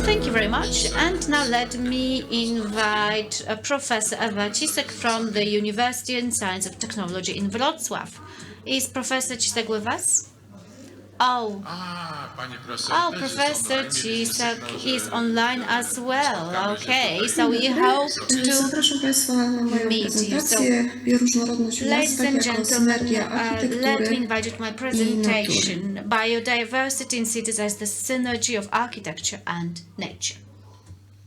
Thank you very much. And now let me invite Professor Cisek from the University in Science of Technology in Wrocław. Is Professor Cisek with us? Oh, Professor Cisek is online as well. Okay, so we hope to Zapraszam Państwa na moją prezentację Bioróżnorodność w ladies miastach and jako gentlemen, synergia let me architektury invite you to my presentation. Biodiversity in cities as the synergy of architecture and nature.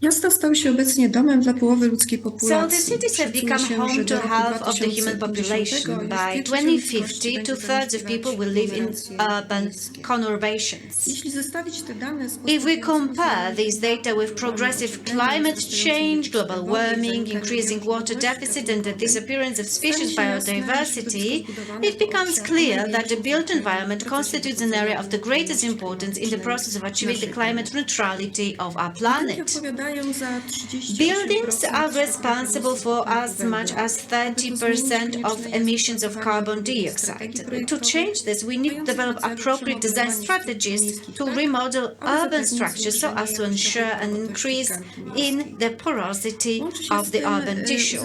Miasta stały się obecnie domem dla połowy ludzkiej So populacji. the cities have Szacuje become się, home że to do roku half of the human 2050 population. już By 2/3 ludzkości 2050, będzie two-thirds of people will live in zamieszkiwać urban miejskie. conurbations. Jeśli zestawić te dane z If we postępującą compare these data with zmianą progressive ocieplenia, climate wzrastającej change, ilości global wody, warming, zanikania increasing water deficit, and the disappearance of species stanie się jasne, że biodiversity, środowisko zbudowane it to becomes obszar clear o that the największym built znaczeniu environment w procesie constitutes an area of the greatest dochodzenia importance in the process of achieving the naszej climate neutrality of our planet. odpowiadają za 38% Buildings are responsible for as węgla. much as 30% of emissions of carbon dioxide. To change this, we need to develop appropriate design strategies to remodel urban structures so as to ensure an increase in the porosity of the urban tissue.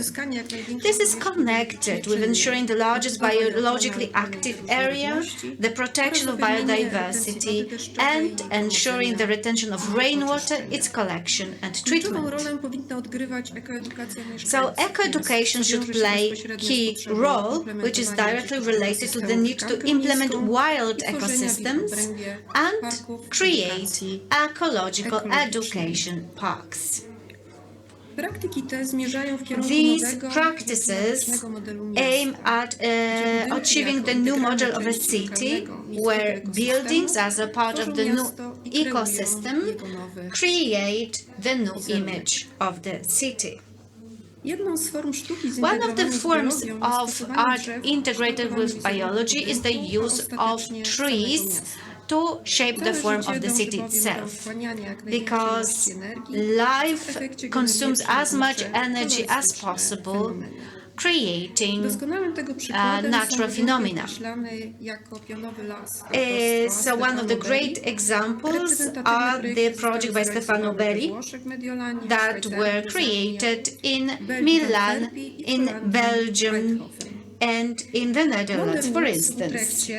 This is connected with ensuring the largest biologically active area, the protection of biodiversity, and ensuring the retention of rainwater, its collection and treatment. So eco-education should play a key role, which is directly related to the need to implement wild ecosystems and create ecological education parks. These practices aim at achieving the new model of a city where buildings as a part of the new ecosystem create the new image of the city. One of the forms of art integrated with biology is the use of trees to shape the form of the city itself, because life consumes as much energy as possible, creating natural phenomena. So one of the great examples are the project by Stefano Belli that were created in Milan, in Belgium, and in the Netherlands, for instance.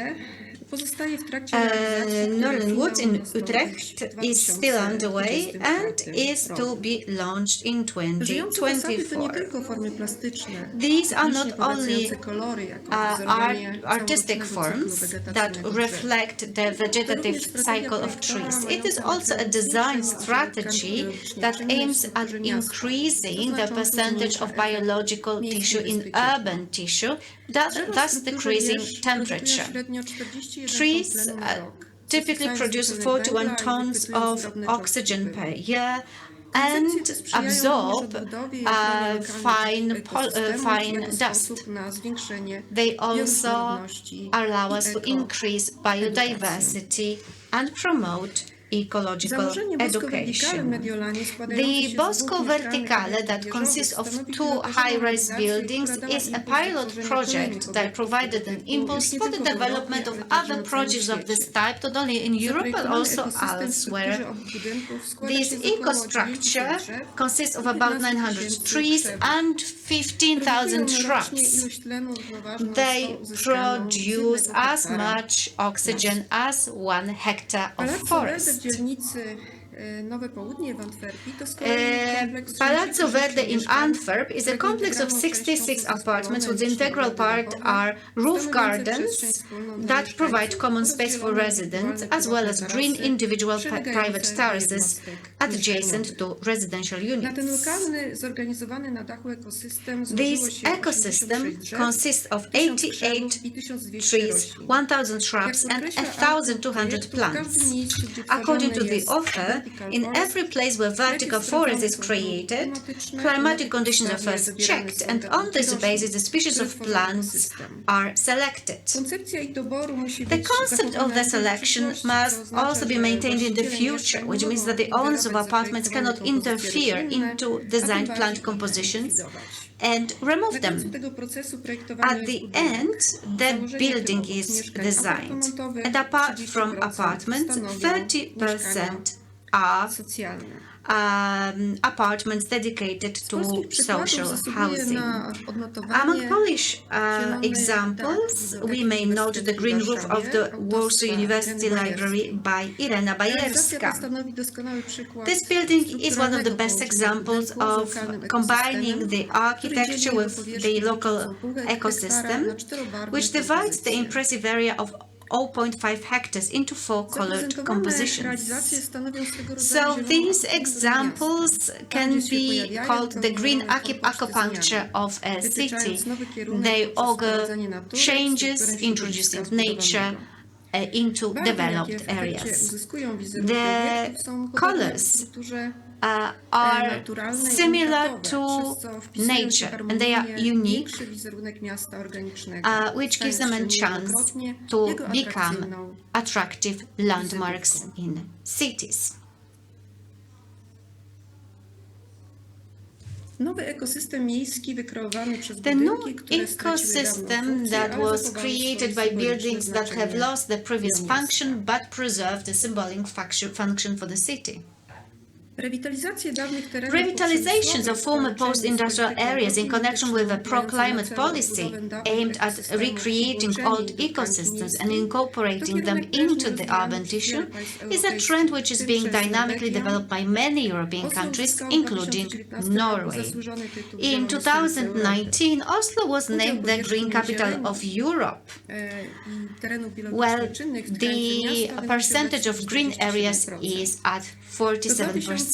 Northern Woods in Utrecht is still underway and is to be launched in 2024. These are not only artistic forms that reflect the vegetative cycle of trees. It is also a design strategy that aims at increasing the percentage of biological tissue in urban tissue, thus decreasing temperature. Trees typically produce 41 tons of oxygen per year and absorb fine dust. They also allow us to increase biodiversity and promote ecological education. The Bosco Verticale, that consists of two high-rise buildings, is a pilot project that provided an impulse for the development of other projects of this type, not only in Europe but also elsewhere. This ecostructure consists of about 900 trees and 15,000 shrubs. They produce as much oxygen as 1 hectare of forest. Palazzo Verde in Antwerp is a complex of 66 apartments whose integral part are roof gardens that provide common space for residents, as well as green individual private terraces adjacent to residential units. This ecosystem consists of 88 trees, 1,000 shrubs, and 1,200 plants. According to the author, in every place where vertical forest is created, climatic conditions are first checked, and on this basis the species of plants are selected. The concept of the selection must also be maintained in the future, which means that the owners of apartments cannot interfere into designed plant compositions and remove them. At the end, the building is designed, and apart from apartments, 30% are socjalne. apartments dedicated Z to polskich przykładów social zasługuje housing. na Among odnotowanie Polish zielony examples, dach we may note the Green Roof of the Warszawie, Warsaw University Ireny Library by Irena Realizacja ta Bajerska. stanowi doskonały przykład This building is one of the strukturalnego best połączenia examples budynku z of lokalnym combining ekosystemem, the który architecture dzieli with powierzchnię the local dotyczącą pół hektara ecosystem, na czterobarwne which divides the kompozycje. impressive area of 0.5 hectares into 4 colored Zaprezentowane compositions. realizacje stanowią swego rodzaju So zieloną these architekturę examples miasta. Tam, can gdzie się be pojawiają, called to the green wywołują kompozycje acupuncture zmiany, of a wytyczając city. nowy kierunek They poprzez augur wprowadzanie natury w changes, strukturę introducing środowiska nature wbudowanego. into Barwy, jakie developed w efekcie areas. uzyskują wizerunek The obiektów, są podobne w colors strukturze are naturalnej i similar unikatowe, to przez co wpisują się nature, and they are harmonijnie w unique, większy wizerunek miasta organicznego, which gives them a stając się chance niejednokrotnie to jego become atrakcyjną attractive landmarks wizytówką. in cities. Nowy ekosystem miejski wykreowany przez The new budynki, które straciły dawną ecosystem funkcję, that ale was zachowały created swoje by symboliczne buildings that have znaczenie lost their previous dla function miasta. but preserved the symbolic function for the city. Rewitalizacje dawnych terenów Revitalizations of former post-industrial areas in connection with a pro-climate policy aimed at recreating old ecosystems and incorporating them into the urban tissue is a trend which is being dynamically developed by many European countries, including Norway. In 2019, Oslo was named the Green Capital of Europe. Well, the percentage of green areas is at 47%.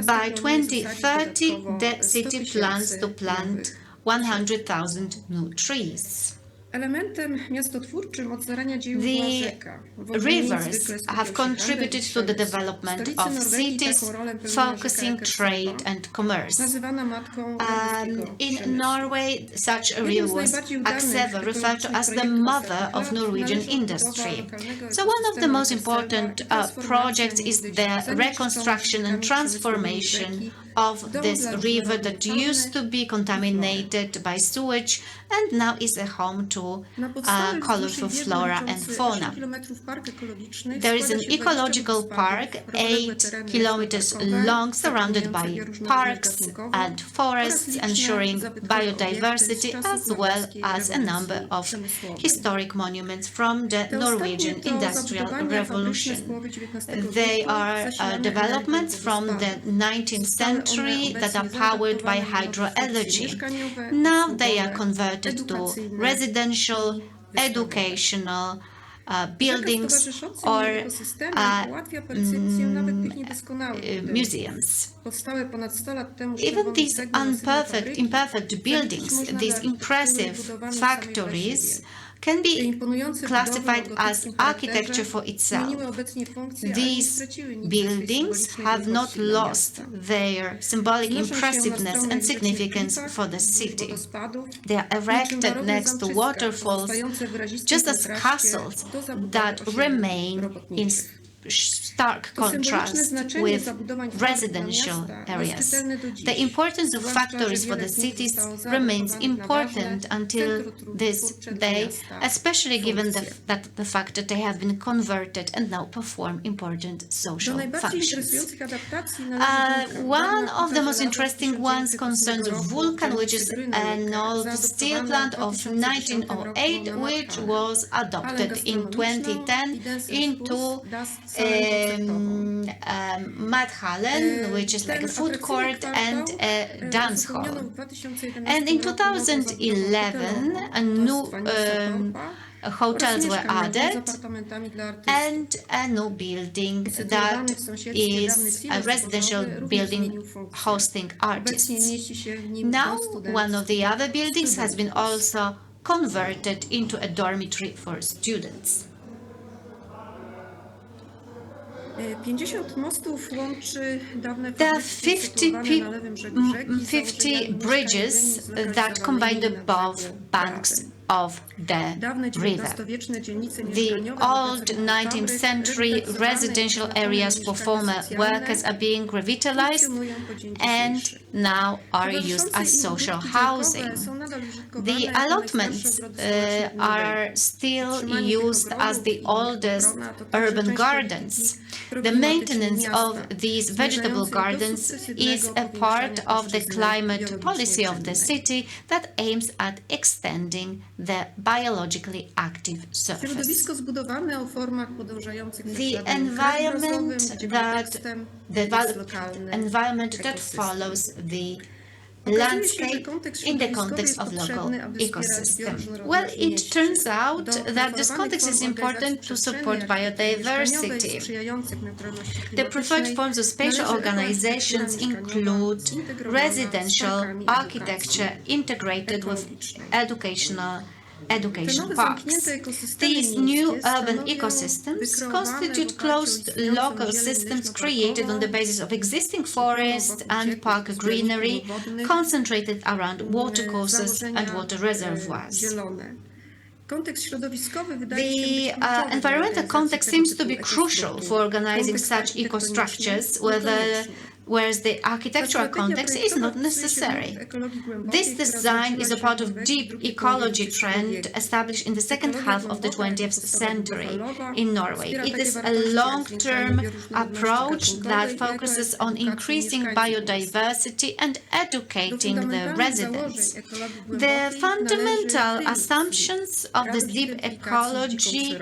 By 2030, the city plans to plant 100,000 new trees. Elementem miastotwórczym od zarania dziejów była The rzeka. rivers have contributed to the development of cities, focusing trade and commerce. Nazywana matką In Norway, such a river was Akseva, referred to as the mother of Norwegian industry. So one of the most important projects is the reconstruction and transformation of this river that used to be contaminated by sewage and now is a home to colorful flora and fauna. There is an ecological park 8 kilometers long, surrounded by parks and forests, ensuring biodiversity as well as a number of historic monuments from the Norwegian Industrial Revolution. They are developments from the 19th century that are powered by hydroenergy. Now they are converted to residential, educational buildings or museums. Even these imperfect buildings, these impressive factories, can be classified as architecture for itself. These buildings have not lost their symbolic impressiveness and significance for the city. They are erected next to waterfalls, just as castles that remain in stark contrast with residential areas. The importance of factories for the cities remains important until this day, especially given the fact that they have been converted and now perform important social functions. One of the most interesting ones concerns Vulcan, which is an old steel plant of 1908, which was adopted in 2010 into Madhallen, which is like a food court and a dance hall. And in 2011, a new hotels were added and a new building that is a residential building hosting artists. Now, one of the other buildings has been also converted into a dormitory for students. 50 mostów łączy dawne There are 50 bridges that combine the both banks of the river. The old 19th century residential areas for former workers are being revitalized and now are used as social housing. The allotments are still used as the oldest urban gardens. The maintenance of these vegetable gardens is a part of the climate policy of the city that aims at extending the biologically active surface. The environment that follows the landscape in the context of local ecosystem. Well, it turns out that this context is important to support biodiversity. The preferred forms of spatial organizations include residential architecture integrated with education parks. These new urban ecosystems constitute closed local systems created on the basis of existing forests and park greenery concentrated around watercourses and water reservoirs. The environmental context seems to be crucial for organizing such ecostructures, whereas the architectural context is not necessary. This design is a part of deep ecology trend established in the second half of the 20th century in Norway. It is a long-term approach that focuses on increasing biodiversity and educating the residents. The fundamental assumptions of this deep ecology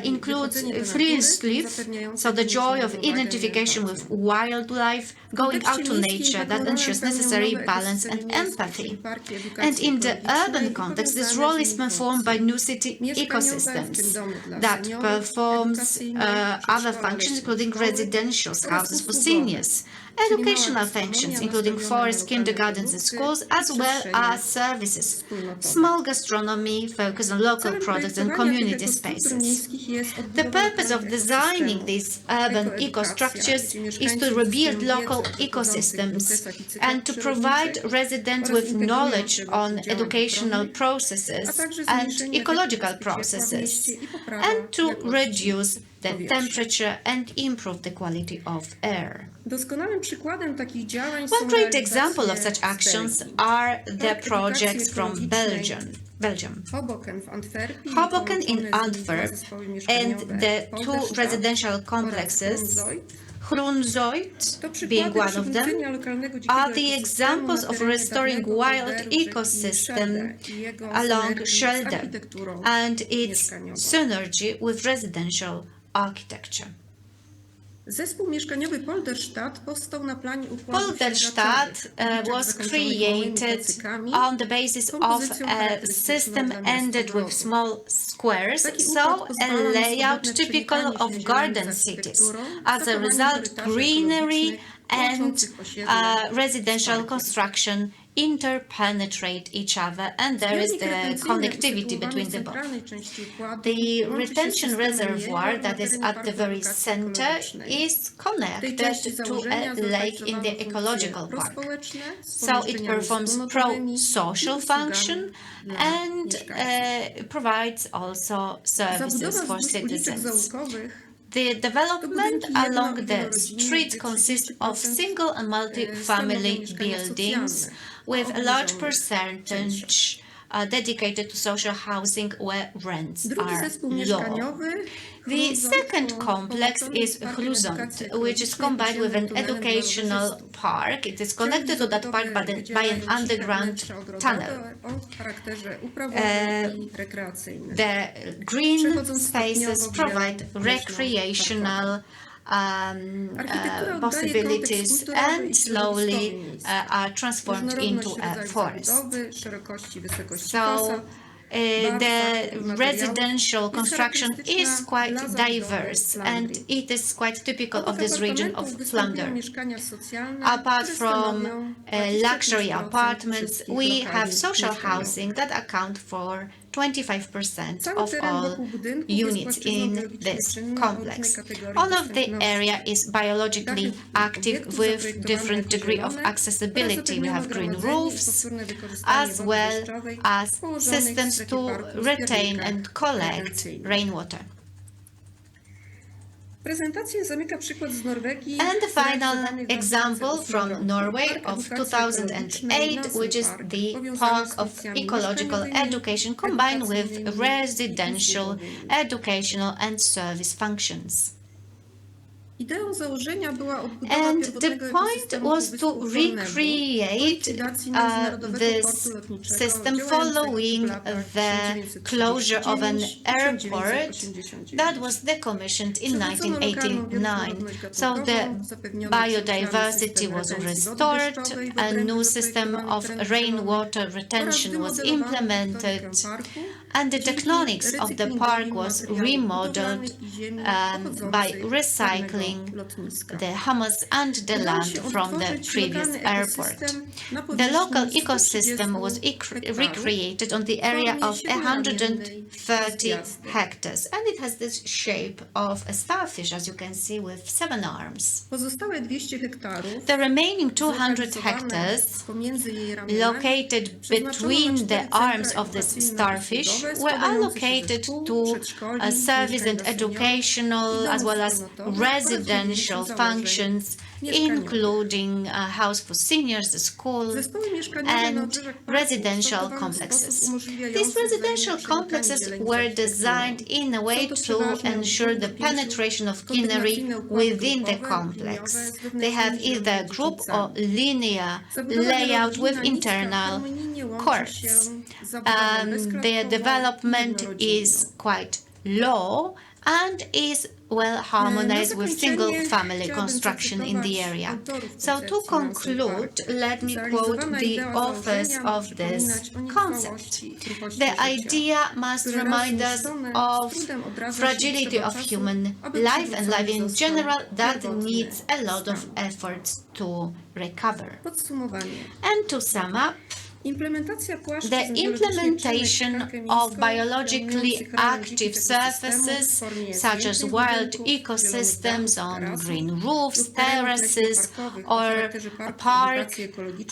includes friluftsliv, so the joy of identification with wildlife, going out to nature that ensures necessary balance and empathy. And in the urban context, this role is performed by new city ecosystems that performs other functions, including residential houses for seniors, educational functions, including forests, kindergartens and schools, as well as services, small gastronomy, focus on local products and community spaces. The purpose of designing these urban ecostructures is to rebuild local ecosystems and to provide residents with knowledge on educational processes and ecological processes, and to reduce the temperature and improve the quality of air. One great example of such actions are the projects from Belgium. Hoboken in Antwerp and the two residential complexes, Groenzoid being one of them, are the examples of restoring wild ecosystem along Schelde and its synergy with residential architecture. Polderstadt was created on the basis of a system ended with small squares, so a layout typical of garden cities. As a result, greenery and residential construction interpenetrate each other, and there is the connectivity between the both. The retention reservoir that is at the very center is connected to a lake in the ecological park. So it performs pro-social function and provides also services for citizens. The development along the street consists of single and multi-family buildings with a large percentage dedicated to social housing where rents are low. The second complex is Horizont, which is combined with an educational park. It is connected to that park by an underground tunnel. The green spaces provide recreational possibilities and slowly are transformed into a forest. So the residential construction is quite diverse, and it is quite typical of this region of Flanders. Apart from luxury apartments, we have social housing that account for 25% of all units in this complex. All of the area is biologically active with different degree of accessibility. We have green roofs, as well as systems to retain and collect rainwater. And the final example from Norway of 2008, which is the Park of Ecological Education combined with residential, educational and service functions. And the point was to recreate this system following the closure of an airport that was decommissioned in 1989. So the biodiversity was restored, a new system of rainwater retention was implemented, and the techniques of the park was remodeled by recycling the humus and the land from the previous airport. The local ecosystem was recreated on the area of 130 hectares, and it has this shape of a starfish, as you can see, with 7 arms. The remaining 200 hectares, located between the arms of this starfish, were allocated to service and educational as well as residential functions, including a house for seniors, a school, and residential complexes. These residential complexes were designed in a way to ensure the penetration of greenery within the complex. They have either group or linear layout with internal courts. Their development is quite low and is well harmonized with single-family construction in the area. So to conclude, let me quote the authors of this concept. The idea must remind us of fragility of human life and life in general that needs a lot of effort to recover. And to sum up, the implementation of biologically active surfaces, such as wild ecosystems on green roofs, terraces, or park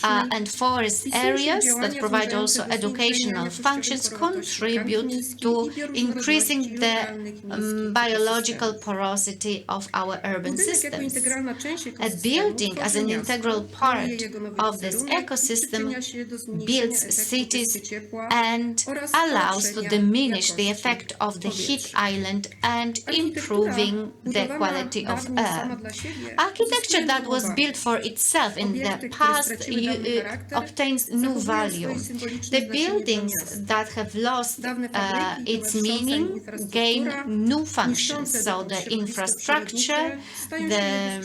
and forest areas that provide also educational functions, contribute to increasing the biological porosity of our urban systems. A building as an integral part of this ecosystem builds cities and allows to diminish the effect of the heat island and improving the quality of air. Architecture that was built for itself in the past obtains new value. The buildings that have lost its meaning gain new functions. So the infrastructure, the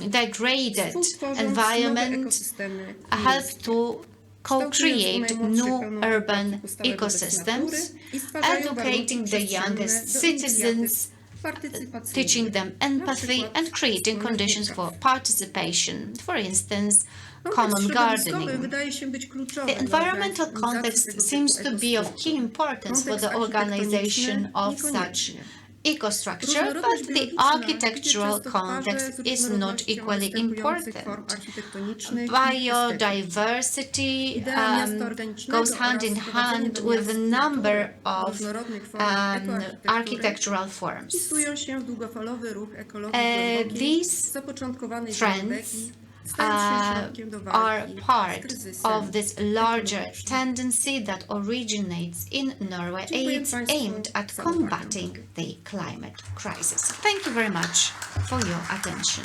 degraded environment help to co-create new urban ecosystems, educating the youngest citizens, teaching them empathy and creating conditions for participation, for instance, common gardening. The environmental context seems to be of key importance for the organization of such ecostructure, but the architectural context is not equally important. Biodiversity goes hand in hand with a number of architectural forms. These trends are part of this larger tendency that originates in Norway. It's aimed at combating the climate crisis. Thank you very much for your attention.